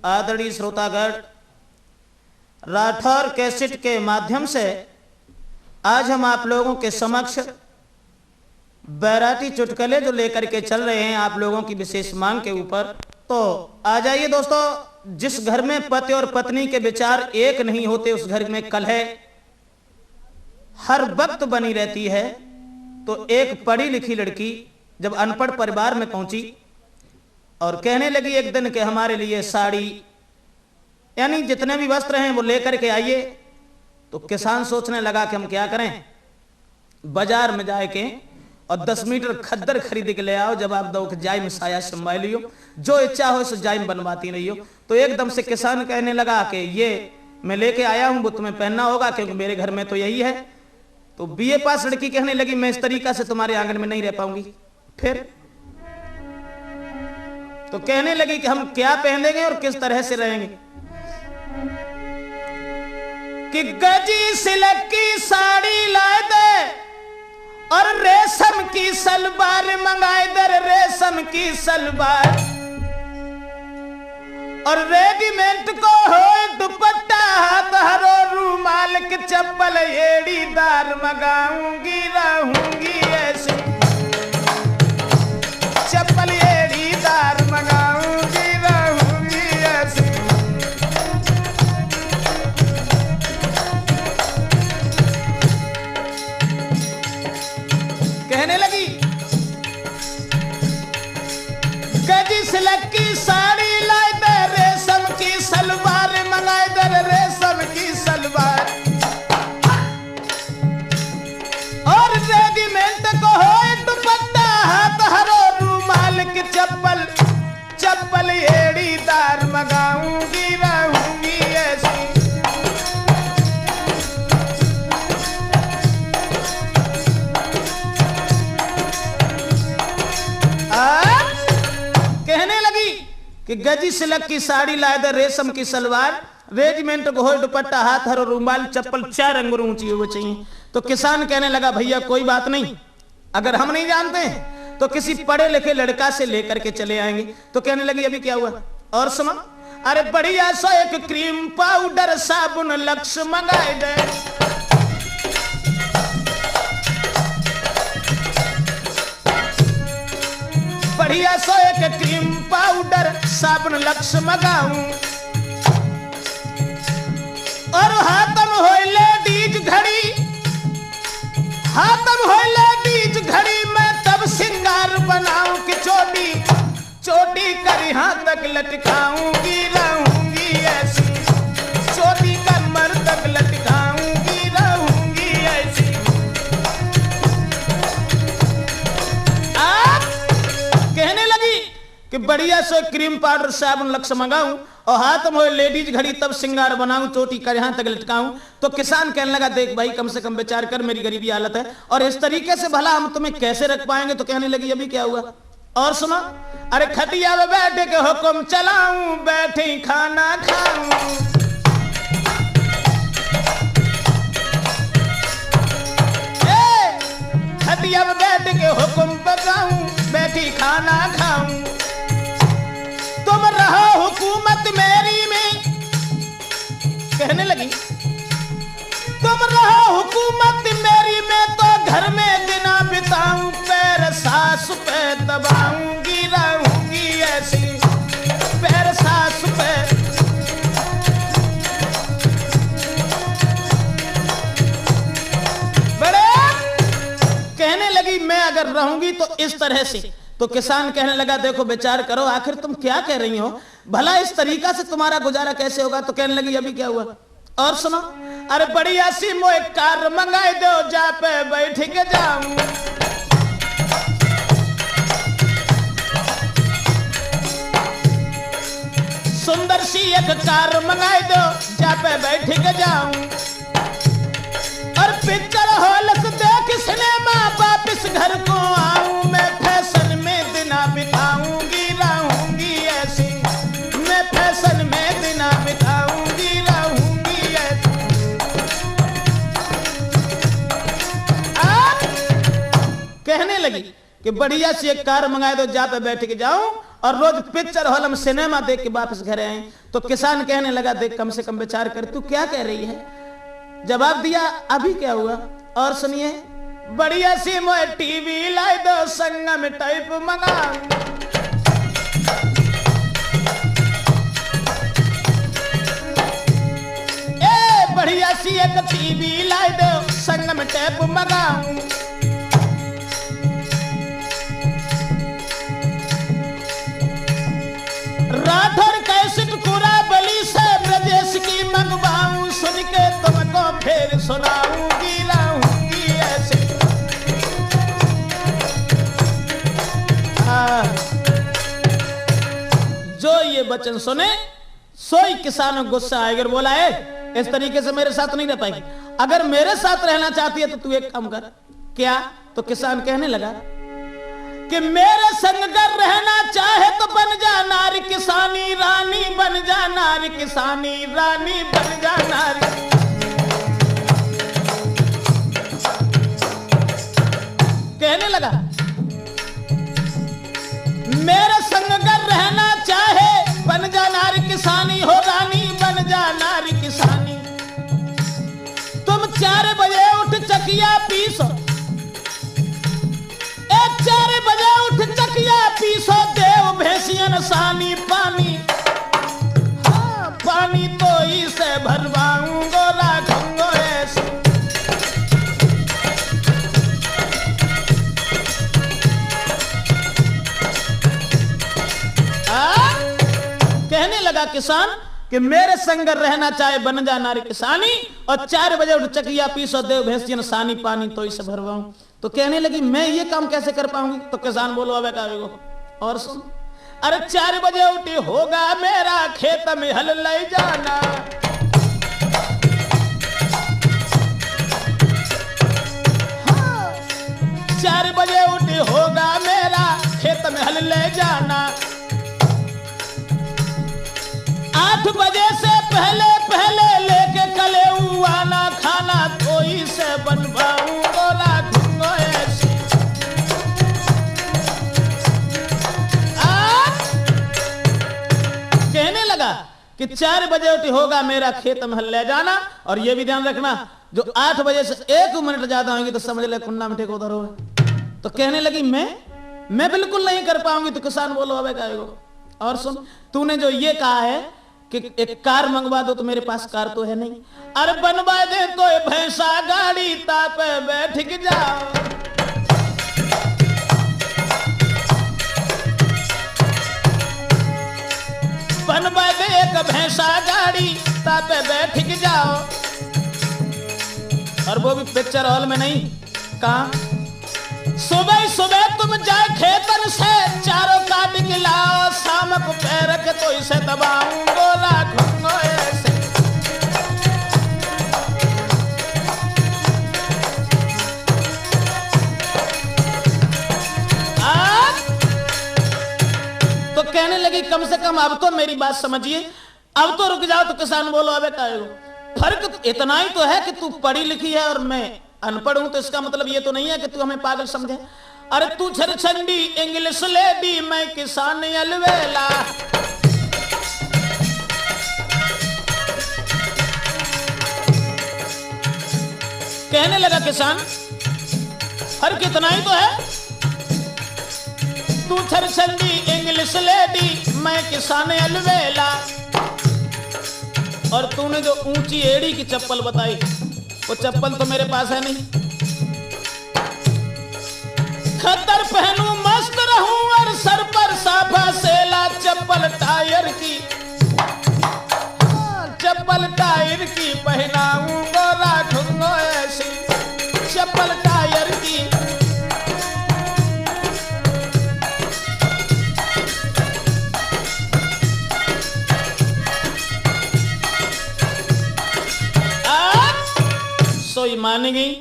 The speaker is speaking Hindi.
आदरणीय श्रोतागण, राठौर कैसेट के माध्यम से आज हम आप लोगों के समक्ष बैराती चुटकुले जो लेकर के चल रहे हैं आप लोगों की विशेष मांग के ऊपर। तो आ जाइए दोस्तों, जिस घर में पति और पत्नी के विचार एक नहीं होते उस घर में कलह हर वक्त बनी रहती है। तो एक पढ़ी लिखी लड़की जब अनपढ़ परिवार में पहुंची और कहने लगी एक दिन कि हमारे लिए साड़ी यानी जितने भी वस्त्र हैं वो लेकर के आइए। तो किसान सोचने लगा कि हम क्या करें, बाजार में जाके और 10 मीटर खद्दर खरीद के ले आओ, जब आप दो जाय में साया संभाल लियो, जो इच्छा हो सो जाय में बनवाती रही हो। तो एकदम से किसान कहने लगा कि ये मैं लेके आया हूं, वो तुम्हें पहनना होगा क्योंकि मेरे घर में तो यही है। तो बीए पास लड़की कहने लगी मैं इस तरीका से तुम्हारे आंगन में नहीं रह पाऊंगी। फिर तो कहने लगी कि हम क्या पहनेंगे और किस तरह से रहेंगे कि गजी सिल्क की साड़ी लाए दे और रेशम की सलवार मंगाए दे, रेशम की सलवार और रेडीमेड को हो दुपट्टा हाथ हरो रूमाल की चप्पल एड़ीदार मंगाऊंगी, रहूंगी ऐसी चप्पल एड़ीदार मंगाऊंगी, रहूंगी ऐसी। कहने लगी गजी सिल्क की साड़ी लाए दे, रेशम की सलवार मंगाए दे, रेशम की सलवार और रेडीमेड को हो दुपट्टा हाथ हरो रूमाल की चप्पल, चप्पल एड़ीदार मंगाऊंगी, रहूंगी ऐसी। कहने लगी कि गजी सिल्क की साड़ी लाए दे, रेशम की सलवार, रेजिमेंट को हो दुपट्टा हाथ हरो रूमाल चप्पल 4 अंगुर ऊंची हो चाहिए। तो किसान कहने लगा भैया कोई बात नहीं, अगर हम नहीं जानते हैं तो किसी पढ़े लिखे लड़का से लेकर के चले आएंगे। तो कहने लगी अभी क्या हुआ और सुनो, अरे बढ़िया सो एक क्रीम पाउडर साबुन लक्स मंगाए दे, बढ़िया सो एक क्रीम पाउडर साबुन लक्स मंगाऊं और हाथम हो लेडीज घड़ी, हाथम हो लेडीज घड़ी मैं तब सिंगार बनाऊं कि चोटी चोटी कर यहां तक लटकाऊंगी, रहूंगी ऐसी चोटी कमर तक लटकाऊंगी, रहूंगी ऐसी। आप कहने लगी कि बढ़िया से क्रीम पाउडर साबुन लक्स मंगाऊं और हाथ में लेडीज घड़ी तब सिंगार बनाऊं, चोटी कर यहां तक लटकाऊं। तो किसान कहने लगा देख भाई कम से कम विचार कर, मेरी गरीबी हालत है और इस तरीके से भला हम तुम्हें कैसे रख पाएंगे। तो कहने लगी अभी क्या हुआ और सुनो, अरे खटिया में बैठे के हुक्म चलाऊं, बैठे खाना खाऊं, खटिया में बैठ के हुक्म बजाऊं, बैठी खाना खाऊं। तुम रहो हुकूमत मेरी में, कहने लगी तुम रहो हुकूमत मेरी में तो घर में बिना बिताऊं, पैर सास पे दबाऊंगी, रहूंगी ऐसी पैर सास पे। बड़े कहने लगी मैं अगर रहूंगी तो इस तरह से। तो किसान कहने लगा देखो विचार करो आखिर तुम क्या कह रही हो, भला इस तरीका से तुम्हारा गुजारा कैसे होगा। तो कहने लगी अभी क्या हुआ और सुनो, अरे बढ़िया सी मोए कार मंगाए दो, जा पे बैठ के जाऊं, सुंदर सी एक कार मंगाए दो, जा पे बैठ के जाऊं और पिक्चर हॉल से देख सिनेमा वापिस घर को आऊं, मैं फैशन में दिना बिताऊंगी, रहूंगी ऐसी मैं फैशन में दिना बिताऊंगी, रहूंगी ऐसी। कहने लगी कि बढ़िया सी एक कार मंगाए दो, जा पे बैठ के जाऊं और रोज पिक्चर हॉल में सिनेमा देख के वापस घर आए। तो किसान कहने लगा देख कम से कम विचार कर, तू क्या कह रही है। जवाब दिया अभी क्या हुआ और सुनिए, बढ़िया सी मोए टीवी लाई दो संगम टाइप मंगा। बढ़िया सी एक टीवी लाई दो संगम टाइप मंगाऊं। राठौर कैसेट कुरा बली से ब्रजेश की मंगवाऊं। सुन के तुमको फिर सुनाऊंगी लाऊंगी ऐसे। जो ये वचन सुने सोई किसानों गुस्सा आएगा, बोला है इस तरीके से मेरे साथ नहीं रह पाएगी। अगर मेरे साथ रहना चाहती है तो तू एक काम कर। क्या? तो किसान कहने लगा कि मेरे संग कर रहना चाहे तो बन जा नारी किसानी रानी, बन जा नारी किसानी रानी, बन जा नारी। कहने लगा मेरे संग कर रहना चाहे बन जा नारी किसानी हो रानी, बन जा नारी किसानी। तुम 4 बजे उठ चकिया पीसो, 4 बजे उठ चकिया पीसो, देव भैंसियन सानी पानी। हाँ, पानी तो इसे भरवाऊंगो राखूंगो ऐसे। कहने लगा किसान कि मेरे संग रहना चाहे बन जा नारी किसानी, और 4 बजे उठ चकिया पीसो, देव भैंसियन सानी पानी तो इसे भरवाऊं। तो कहने लगी मैं ये काम कैसे कर पाऊंगी। तो किसान बोलो अबे कावेगो और सुन, अरे 4 बजे उठी होगा मेरा खेत में हल ले जाना। हाँ, 4 बजे उठी होगा मेरा खेत में हल ले जाना। 8 बजे से पहले पहले लेके कले आना, खाना कोई से बनवाऊंगो राखूंगो ऐसे। कहने लगा कि 4 बजे उठी होगा मेरा खेत में हल ले जाना, और ये भी ध्यान रखना जो 8 बजे से 1 मिनट ज्यादा होंगी तो समझ ले कुन्ना मिठे को उधर हो। तो कहने लगी मैं बिल्कुल नहीं कर पाऊंगी। तो किसान बोलो अबे कावेगो और सुन, तूने जो ये कहा है कि एक कार मंगवा दो, तो मेरे पास कार तो है नहीं। अरे बनवा दे कोई भैंसा गाड़ी तापे बैठ के जाओ। बनवा दे एक भैंसा गाड़ी तापे बैठ के जाओ। और वो भी पिक्चर हॉल में नहीं, कहां? सुबह सुबह तुम जाए खेतन से चारों काट के लाओ, शाम को पैर के तो इसे दबाऊंगो राखूंगो ऐसे। तो कहने लगी कम से कम अब तो मेरी बात समझिए, अब तो रुक जाओ। तो किसान बोलो अबे काहेगो, फर्क इतना ही तो है कि तू पढ़ी लिखी है और मैं अनपढ़ हूं, तो इसका मतलब ये तो नहीं है कि तू हमें पागल समझे। अरे तू छरछंडी इंग्लिश लेडी, मैं किसान अलवेला। कहने लगा किसान फर्क इतना ही तो है, तू छरछंडी इंग्लिश लेडी, मैं किसान अलवेला। और तूने जो ऊंची एड़ी की चप्पल बताई, वो चप्पल तो मेरे पास है नहीं। खद्दर पहनूं मस्त रहूं और सर पर साफा सेला, चप्पल टायर की, चप्पल टायर की पहनाऊंगा राखूंगा ऐसी, चप्पल टायर की। सोई मान गई।